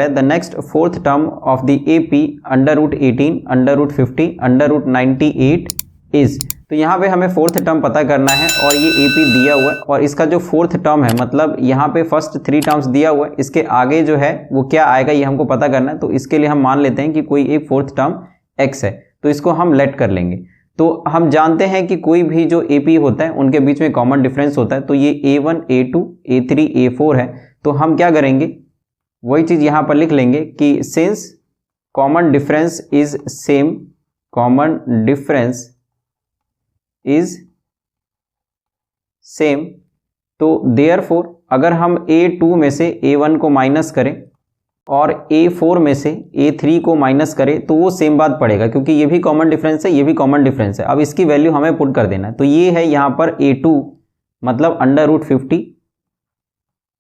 The next fourth term of the AP √18 √50 √98 is. तो यहाँ पे हमें फोर्थ टर्म पता करना है और ये AP दिया हुआ है और इसका जो फोर्थ टर्म है मतलब यहाँ पे फर्स्ट 3 टर्म्स दिया हुआ है, इसके आगे जो है वो क्या आएगा ये हमको पता करना है। तो इसके लिए हम मान लेते हैं कि कोई एक फोर्थ टर्म x है, तो इसको हम लेट कर लेंगे। तो हम जानते हैं कि कोई भी जो AP होता है उनके बीच में कॉमन डिफरेंस होता है, तो ये A1 A2 A3 A4 है। तो हम क्या करेंगे, वही चीज यहाँ पर लिख लेंगे कि since common difference is same, common difference is same, तो देयरफॉर अगर हम A2 में से A1 को माइनस करें और A4 में से A3 को माइनस करें तो वो सेम बात पड़ेगा, क्योंकि ये भी कॉमन डिफरेंस है, ये भी कॉमन डिफरेंस है। अब इसकी वैल्यू हमें पुट कर देना है। तो ये है यहाँ पर A2 मतलब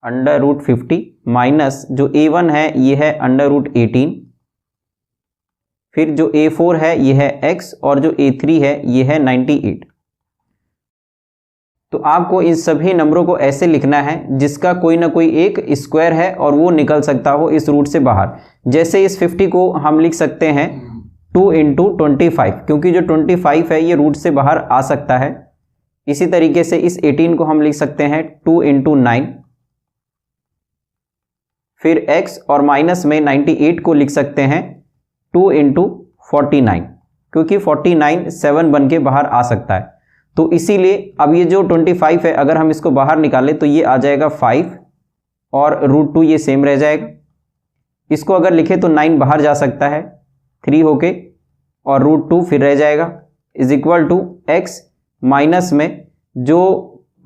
√50 माइनस जो A1 है ये है √18, फिर जो A4 है ये है x और जो A3 है ये है 98। तो आपको इन सभी नंबरों को ऐसे लिखना है जिसका कोई ना कोई एक स्क्वायर है और वो निकल सकता हो इस रूट से बाहर। जैसे इस 50 को हम लिख सकते हैं 2 × 25, क्योंकि जो 25 है ये रूट से बाहर आ सकता है। इसी तरीके से इस 18 को हम लिख सकते हैं 2 × 9, फिर x और माइनस में 98 को लिख सकते हैं 2 × 49, क्योंकि 49 7 बन के बाहर आ सकता है। तो इसीलिए अब ये जो 25 है अगर हम इसको बाहर निकालें तो ये आ जाएगा 5 और √2 ये सेम रह जाएगा। इसको अगर लिखे तो 9 बाहर जा सकता है 3 होके और √2 फिर रह जाएगा is equal to x minus में जो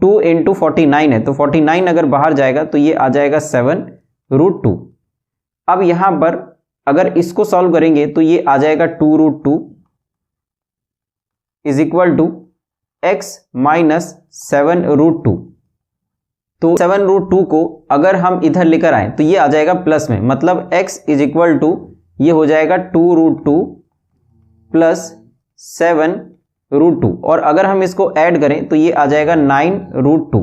2 × 49 है, तो 49 अगर बाहर जाएगा तो ये आ जाएगा 7 √2। अब यहां पर अगर इसको सॉल्व करेंगे तो ये आ जाएगा 2 √2 is equal to x minus 7 √2। तो 7 √2 को अगर हम इधर लेकर आए तो ये आ जाएगा प्लस में, मतलब x इज इक्वल टू ये हो जाएगा 2 √2 प्लस 7 √2, और अगर हम इसको ऐड करें तो ये आ जाएगा 9 √2।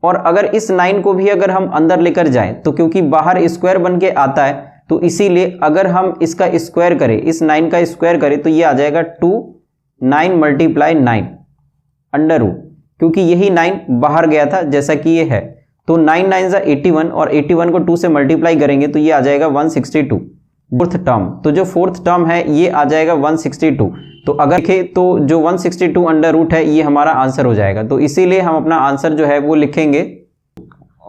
और अगर इस 9 को भी अगर हम अंदर लेकर जाएं तो क्योंकि बाहर स्क्वायर बन के आता है तो इसीलिए अगर हम इसका स्क्वायर करें, इस 9 का स्क्वायर करें तो ये आ जाएगा 2 9 × 9 अंडर रूट, क्योंकि यही 9 बाहर गया था जैसा कि ये है। तो 9 9 = 81 और 81 को 2 से मल्टीप्लाई करेंगे तो ये आ जाएगा 162 फोर्थ टर्म। तो जो फोर्थ टर्म है ये आ जाएगा 162। तो अगर देखें तो जो 162 अंडर रूट है ये हमारा आंसर हो जाएगा। तो इसीलिए हम अपना आंसर जो है वो लिखेंगे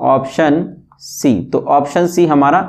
ऑप्शन सी। तो ऑप्शन सी हमारा